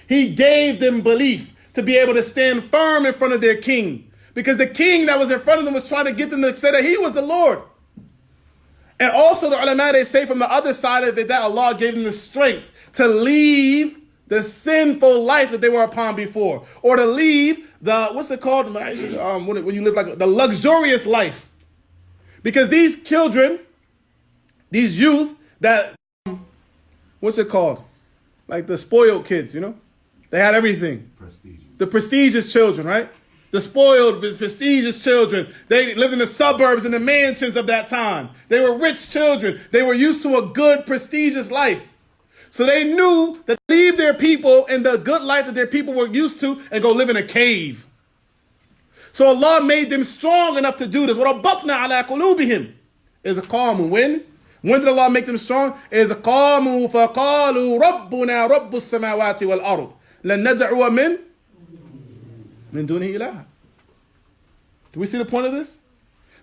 Speaker 1: He gave them belief to be able to stand firm in front of their king. Because the king that was in front of them was trying to get them to say that He was the Lord. And also the ulama, they say from the other side of it that Allah gave them the strength to leave the sinful life that they were upon before. Or to leave the, what's it called? When you live like the luxurious life. Because these children, these youth that, what's it called? Like the spoiled kids, you know? They had everything.
Speaker 5: Prestigious.
Speaker 1: The prestigious children, right? The spoiled, the prestigious children. They lived in the suburbs and the mansions of that time. They were rich children. They were used to a good, prestigious life. So they knew that to leave their people and the good life that their people were used to and go live in a cave. So Allah made them strong enough to do this. وَرَبَّطْنَا عَلَىٰ قُلُوبِهِمْ إِذْ قَامُوا. When did Allah make them strong? إِذْ قَامُوا فَقَالُوا رَبُّنَا رَبُّ السَّمَاوَاتِ وَالْأَرْضِ لَن نَدْعُوَ مِن دُونِهِ إِلَهًا. Do we see the point of this?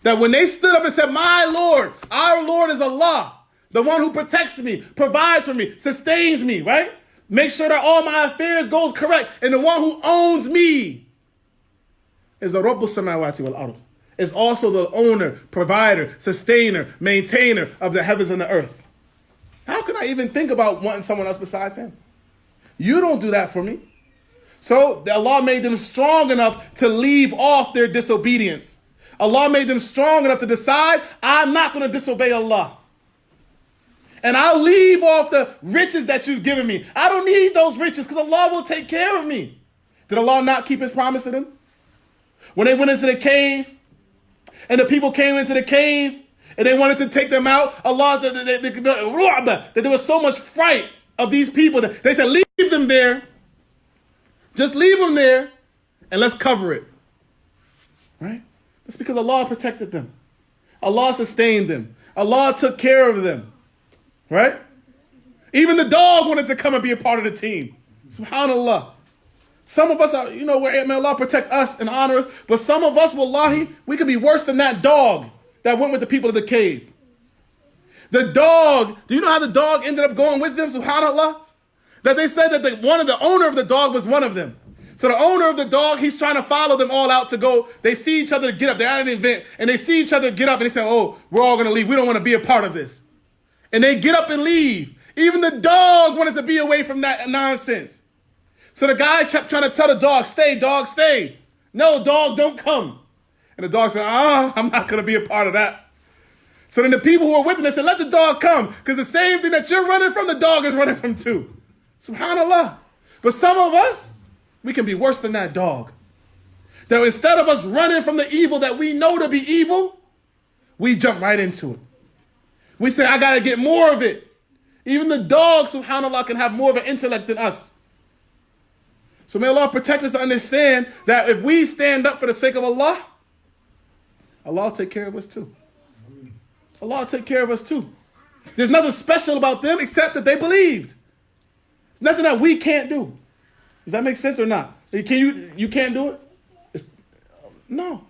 Speaker 1: That when they stood up and said, my Lord, our Lord is Allah, the one who protects me, provides for me, sustains me, right? Make sure that all my affairs goes correct. And the one who owns me is the Rabb al-Samawati wal-Ard. Is also the owner, provider, sustainer, maintainer of the heavens and the earth. How can I even think about wanting someone else besides Him? You don't do that for me. So Allah made them strong enough to leave off their disobedience. Allah made them strong enough to decide, I'm not going to disobey Allah. And I'll leave off the riches that you've given me. I don't need those riches because Allah will take care of me. Did Allah not keep His promise to them? When they went into the cave, and the people came into the cave, and they wanted to take them out, Allah, that there was so much fright of these people that they said, leave them there. Just leave them there, and let's cover it. Right? That's because Allah protected them. Allah sustained them. Allah took care of them. Right? Even the dog wanted to come and be a part of the team. SubhanAllah. Some of us are, may Allah protect us and honor us, but some of us, wallahi, we could be worse than that dog that went with the people of the cave. The dog, do you know how the dog ended up going with them, SubhanAllah? That they said that the owner of the dog was one of them. So the owner of the dog, he's trying to follow them all out to go. They see each other get up. They're at an event, and they see each other get up, and they say, oh, we're all going to leave. We don't want to be a part of this. And they get up and leave. Even the dog wanted to be away from that nonsense. So the guy kept trying to tell the dog, stay, dog, stay. No, dog, don't come. And the dog said, I'm not going to be a part of that. So then the people who were with him, they said, let the dog come. Because the same thing that you're running from, the dog is running from too. SubhanAllah. But some of us, we can be worse than that dog. That instead of us running from the evil that we know to be evil, we jump right into it. We say, I got to get more of it. Even the dog, SubhanAllah, can have more of an intellect than us. So may Allah protect us to understand that if we stand up for the sake of Allah, Allah will take care of us too. Allah will take care of us too. There's nothing special about them except that they believed. There's nothing that we can't do. Does that make sense or not? You can't do it? No.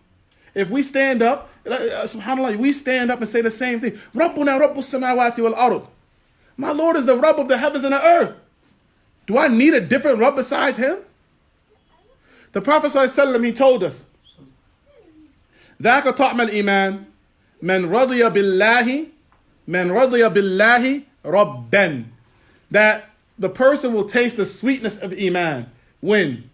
Speaker 1: If we stand up, SubhanAllah, we stand up and say the same thing. Rabbuna Rabbus samawati wal ard. My Lord is the Rabb of the heavens and the earth. Do I need a different Rabb besides him? The Prophet ﷺ, he told us, ذاك طعم الإيمان من رضي بالله ربًا. That the person will taste the sweetness of Iman. When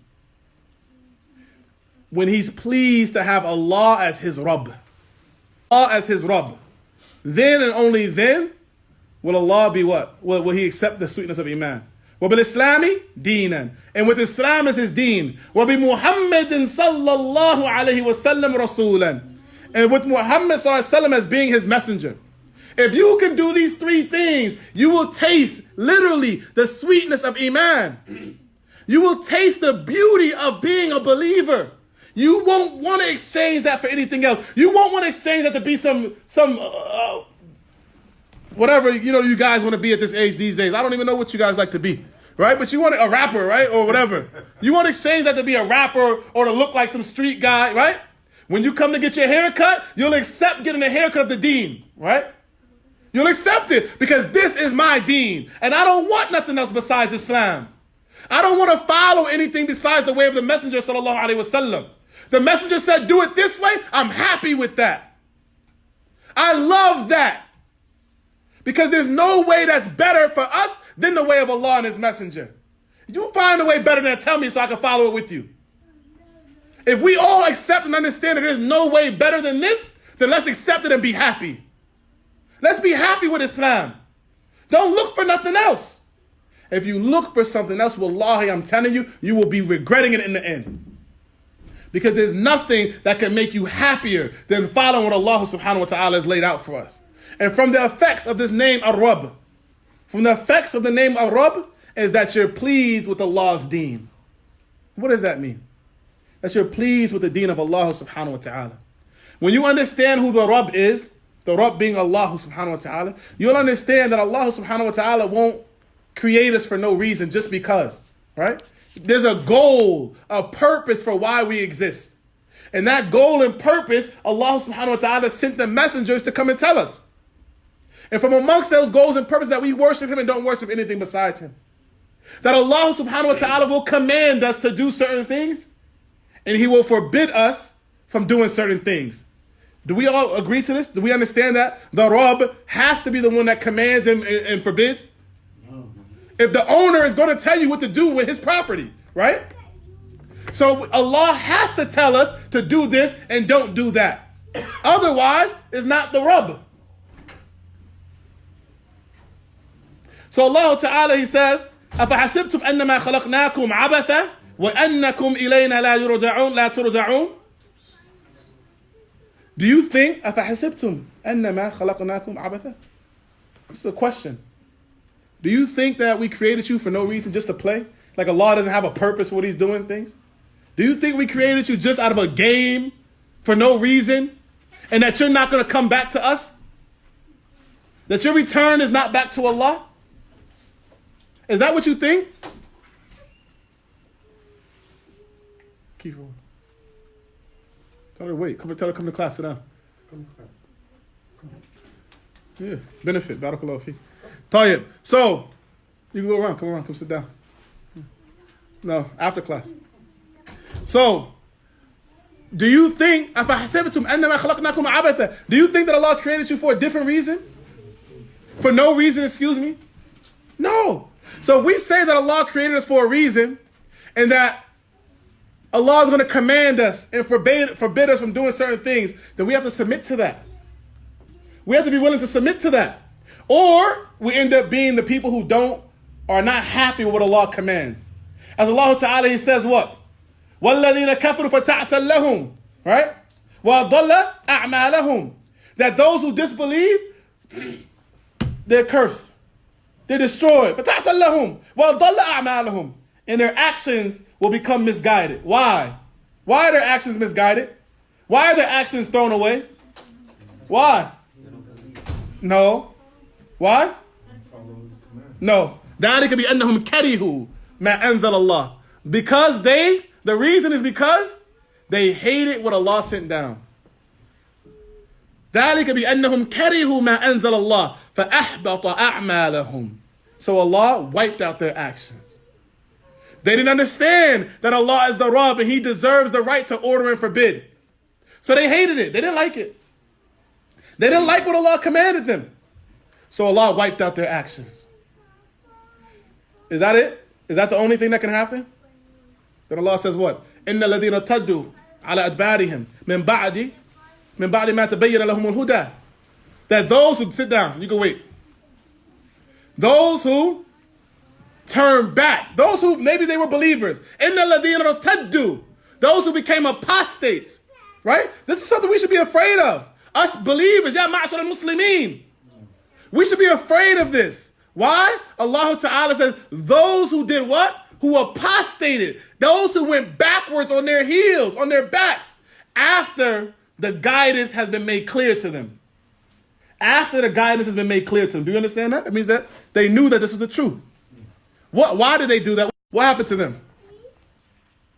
Speaker 1: he's pleased to have Allah as his Rabb. Allah as his Rabb. Then and only then will Allah be what? Will he accept the sweetness of Iman? وَبِالْإِسْلَامِ دِينًا. And with Islam as his deen. وَبِمُحَمَّدٍ صَلَّى اللَّهُ عَلَيْهِ وَسَلَّمْ رَسُولًا. And with Muhammad ﷺ as being his messenger. If you can do these three things, you will taste literally the sweetness of Iman. You will taste the beauty of being a believer. You won't want to exchange that for anything else. You won't want to exchange that to be some whatever, you guys want to be at this age these days. I don't even know what you guys like to be, right? But you want a rapper, right? Or whatever. You want to exchange that to be a rapper or to look like some street guy, right? When you come to get your hair cut, you'll accept getting a haircut of the deen, right? You'll accept it because this is my deen. And I don't want nothing else besides Islam. I don't want to follow anything besides the way of the Messenger sallallahu alaihi wasallam. The Messenger said, do it this way. I'm happy with that. I love that. Because there's no way that's better for us than the way of Allah and his Messenger. You find a way better than to tell me so I can follow it with you. If we all accept and understand that there's no way better than this, then let's accept it and be happy. Let's be happy with Islam. Don't look for nothing else. If you look for something else, wallahi, I'm telling you, you will be regretting it in the end. Because there's nothing that can make you happier than following what Allah subhanahu wa ta'ala has laid out for us. And from the effects of this name Ar-Rabb, from the effects of the name Ar-Rabb is that you're pleased with Allah's deen. What does that mean? That you're pleased with the deen of Allah subhanahu wa ta'ala. When you understand who the Rabb is, the Rabb being Allah subhanahu wa ta'ala, you'll understand that Allah subhanahu wa ta'ala won't create us for no reason just because, right? There's a goal, a purpose for why we exist. And that goal and purpose, Allah subhanahu wa ta'ala sent the messengers to come and tell us. And from amongst those goals and purposes that we worship him and don't worship anything besides him. That Allah subhanahu wa ta'ala will command us to do certain things and he will forbid us from doing certain things. Do we all agree to this? Do we understand that? The Rabb has to be the one that commands and forbids? If the owner is going to tell you what to do with his property, right? So Allah has to tell us to do this and don't do that. Otherwise, it's not the Rabb. So Allah Ta'ala, he says, أَفَحَسِبْتُمْ أَنَّمَا خَلَقْنَاكُمْ عَبَثًا وَأَنَّكُمْ إِلَيْنَا لَا تُرْجَعُونَ. Do you think, أَفَحَسِبْتُمْ أَنَّمَا خَلَقْنَاكُمْ عَبَثًا? This is a question. Do you think that we created you for no reason, just to play? Like Allah doesn't have a purpose for what he's doing things? Do you think we created you just out of a game for no reason? And that you're not going to come back to us? That your return is not back to Allah? Is that what you think? Keep rolling. Tell her to wait. Tell her to come to class. Sit down. Yeah, benefit. Barakallahu fi. Tayyib. So, you can go around. Come around. Come sit down. No, after class. So, do you think, do you think that Allah created you for a different reason? For no reason, excuse me? No. So we say that Allah created us for a reason, and that Allah is going to command us and forbid us from doing certain things, then we have to submit to that. We have to be willing to submit to that. Or we end up being the people who are not happy with what Allah commands. As Allah Ta'ala, He says what? وَالَّذِينَ كَفَرُوا فَتَعْسَلْ لَهُمْ. Right? وَضَلَّ أَعْمَالَهُم. That those who disbelieve, they're cursed. They're destroyed. فَتَعْسَلْ لَهُمْ وَضَلَّ أَعْمَالَهُم. And their actions will become misguided. Why? Why are their actions misguided? Why are their actions thrown away? Why? No. Why? No. ذَلِكَ بِأَنَّهُمْ كَرِهُوا مَا أَنزَلَ اللَّهُ. Because the reason is because they hated what Allah sent down. ذَلِكَ بِأَنَّهُمْ كَرِهُوا مَا أَنزَلَ اللَّهُ فَأَحْبَطَ أَعْمَالَهُم. So Allah wiped out their actions. They didn't understand that Allah is the Rabb and He deserves the right to order and forbid. So they hated it. They didn't like it. They didn't like what Allah commanded them. So Allah wiped out their actions. Is that it? Is that the only thing that can happen? Then Allah says what? إِنَّ الَّذِينَ ارْتَدُّوا عَلَى أَدْبَارِهِمْ مِنْ بَعْدِ مَا تَبَيَّنَ لَهُمُ الْهُدَى. That those who, sit down, you can wait. Those who turn back, those who maybe they were believers, إِنَّ الَّذِينَ ارْتَدُّوا, those who became apostates, right? This is something we should be afraid of. Us believers, ya ma'ashar al-muslimin. We should be afraid of this. Why? Allah Ta'ala says, those who did what? Who apostated. Those who went backwards on their heels, on their backs, after the guidance has been made clear to them. After the guidance has been made clear to them. Do you understand that? It means that they knew that this was the truth. Why did they do that? What happened to them?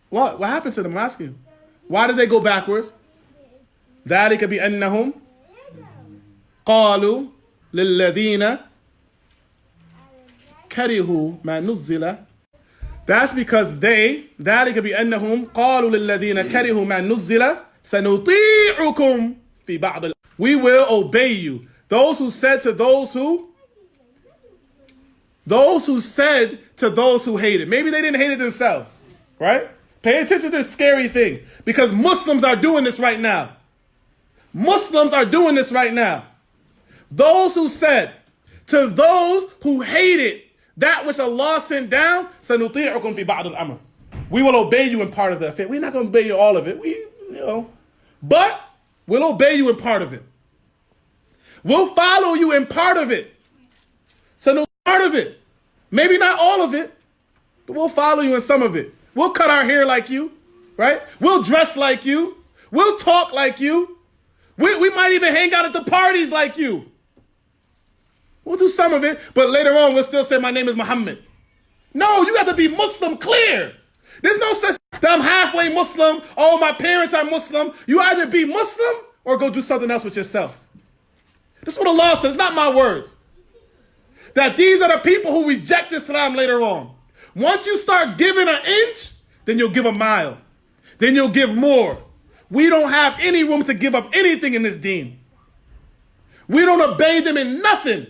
Speaker 1: What happened to them? I'm asking you. Why did they go backwards? ذَلِكَ بِأَنَّهُمْ قَالُوا لِلَّذِينَ كَرِهُوا مَا نُزِّلَ. That's because ذَلِكَ بِأَنَّهُمْ قَالُوا لِلَّذِينَ كَرِهُوا مَا نُزِّلَ سَنُطِيعُكُمْ فِي بَعْضِ. We will obey you. Those who said to those who said to those who hated. Maybe they didn't hate it themselves, right? Pay attention to this scary thing, because Muslims are doing this right now. Muslims are doing this right now. Those who said to those who hated that which Allah sent down, سَنُطِيعُكُمْ فِي بَعْضِ الْأَمْرِ. We will obey you in part of the affair. We're not going to obey you all of it. But we'll obey you in part of it. We'll follow you in part of it. So no part of it. Maybe not all of it, but we'll follow you in some of it. We'll cut our hair like you, right? We'll dress like you. We'll talk like you. We might even hang out at the parties like you. We'll do some of it, but later on we'll still say my name is Muhammad. No, you have to be Muslim clear. There's no such that I'm halfway Muslim. Oh, my parents are Muslim. You either be Muslim or go do something else with yourself. This is what Allah says, not my words. That these are the people who reject Islam later on. Once you start giving an inch, then you'll give a mile. Then you'll give more. We don't have any room to give up anything in this deen. We don't obey them in nothing.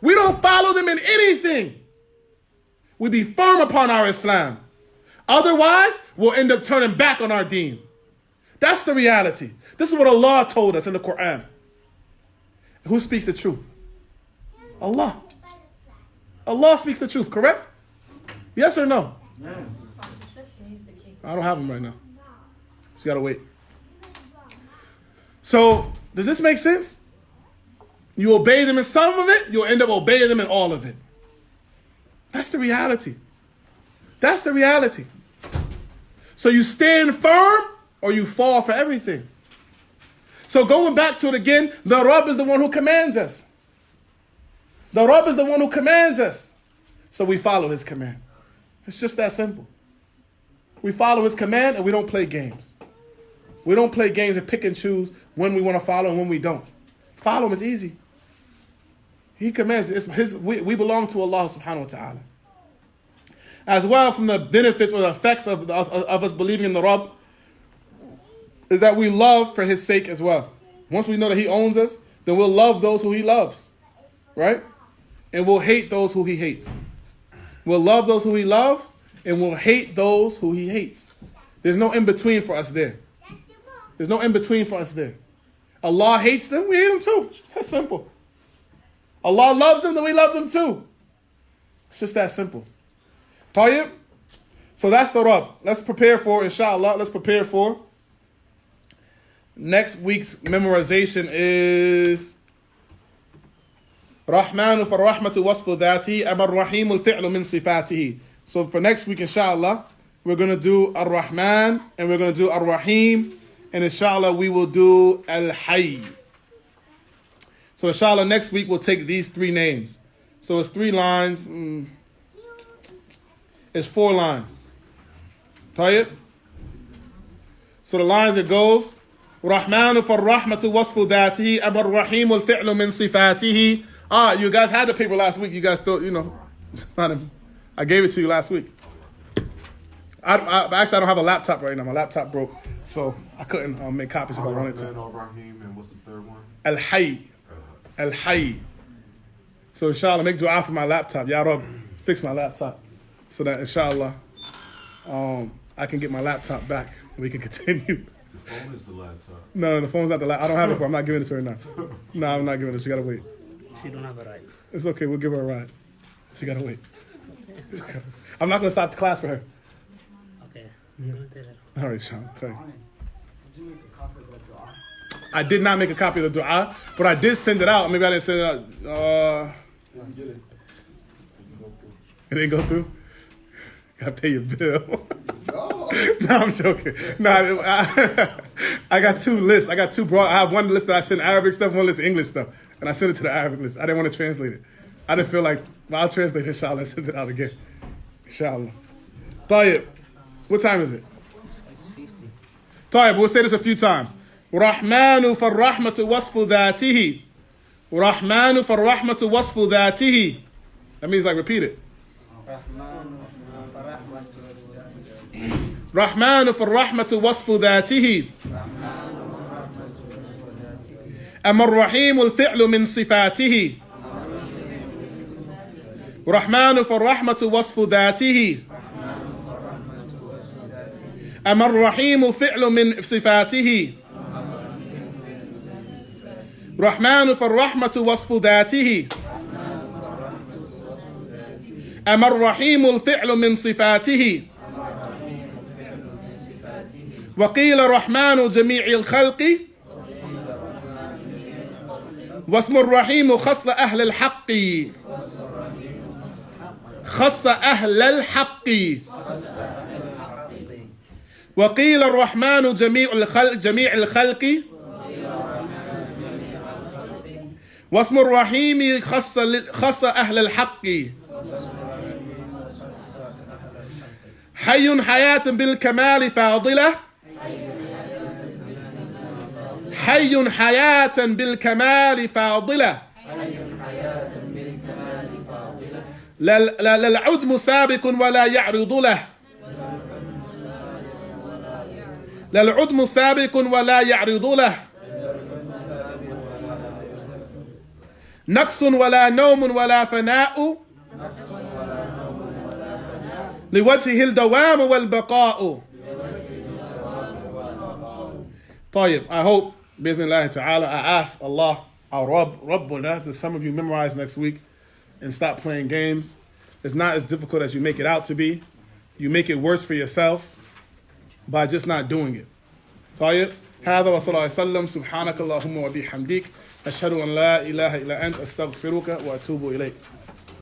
Speaker 1: We don't follow them in anything. We be firm upon our Islam. Otherwise, we'll end up turning back on our deen. That's the reality. This is what Allah told us in the Quran. Who speaks the truth? Allah. Allah speaks the truth, correct? Yes or no?
Speaker 2: Yes.
Speaker 1: I don't have them right now. So you gotta wait. So, does this make sense? You obey them in some of it, you'll end up obeying them in all of it. That's the reality. That's the reality. So you stand firm or you fall for everything. So going back to it again, the Rabb is the one who commands us. The Rabb is the one who commands us. so we follow his command. It's just that simple. We follow his command and we don't play games. We don't play games and pick and choose when we want to follow and when we don't. Follow him is easy. He commands. We belong to Allah subhanahu wa ta'ala. As well, from the benefits or the effects of us believing in the Rabb is that we love for his sake as well. Once we know that he owns us, then we'll love those who he loves, right? And we'll hate those who he hates. We'll love those who he loves, and we'll hate those who he hates. There's no in-between for us there. There's no in-between for us there. Allah hates them, we hate them too. It's that simple. Allah loves them, then we love them too. It's just that simple. Tayyib? So that's the Rabb. Let's prepare for, inshallah, let's prepare for next week's memorization is Rahmanu fa rahmatu wasfu dhati amar rahimul fi'lu min sifatihi. So for next week, inshallah, we're going to do Ar-Rahman and we're going to do Ar-Rahim, and inshallah we will do Al-Hayy. So inshallah next week we'll take these 3 names. So it's 3 lines. It's 4 lines. Tayyib? So the line that goes Rahmanu fa rahmatu wasfu dhatihi amar rahimul fi'lu min sifatihi. You guys had the paper last week. You guys thought, I gave it to you last week. Actually, I don't have a laptop right now. My laptop broke, so I couldn't make copies if I wanted to.
Speaker 5: Ar-Rahim, and what's the third one?
Speaker 1: Al-Hayy. Al-Hayy. So inshallah, make dua for my laptop. Ya Rabb, fix my laptop so that inshallah I can get my laptop back and we can continue.
Speaker 5: The phone is the laptop.
Speaker 1: No, the phone's not the laptop. I don't have it. I'm not giving it to her now. No, I'm not giving it. She gotta wait.
Speaker 7: She don't have a right.
Speaker 1: It's okay. We'll give her a ride. She gotta wait. I'm not gonna stop the class for her.
Speaker 7: Okay.
Speaker 1: All right, Sean. Okay. I did not make a copy of the dua, but I did send it out. Maybe I didn't send it out. It didn't go through? Gotta pay your bill. No, I'm joking. No, I got 2 lists. I got 2 broad. I have one list that I send Arabic stuff, one list English stuff. And I sent it to the Arabic list. I didn't want to translate it. I didn't feel like, well, I'll translate it, inshallah, and send it out again. Inshallah. Tayyib. What time is it?
Speaker 7: It's 50.
Speaker 1: Tayyib, we'll say this a few times. Rahmanu fa rahmatu wasfu dhatihi. Rahmanu fa rahmatu wasfu dhatihi. That means like repeat it. Rahmanu fa rahmatu wasfu dhatihi. أما الرحيم الفعل من صفاته رحمن فالرحمة وصف ذاته أما الرحيم فعل من صفاته رحمن فالرحمة وصف ذاته أما الرحيم الفعل من صفاته وقيل رحمن جميع الخلق واسم الرحيم خص أهل الحق خص أهل الحق وقيل الرحمن جميع الخلق واسم الرحيم خص أهل الحق حي حياة بالكمال فاضلة حي حياة بالكمال فاضلة لا العدم سابق ولا يعرض له لا العدم سابق ولا يعرض له نقص ولا نوم ولا فناء لوجهه الدوام والبقاء. طيب, I hope Bismillah ta'ala, I ask Allah, Ar-Rabb, Rabbuna, that some of you memorize next week and stop playing games. It's not as difficult as you make it out to be. You make it worse for yourself by just not doing it. طيب, هذا وصلى الله وسلم سبحانك اللهم وبحمدك أشهد أن لا إله إلا أنت أستغفرك وأتوب إليك.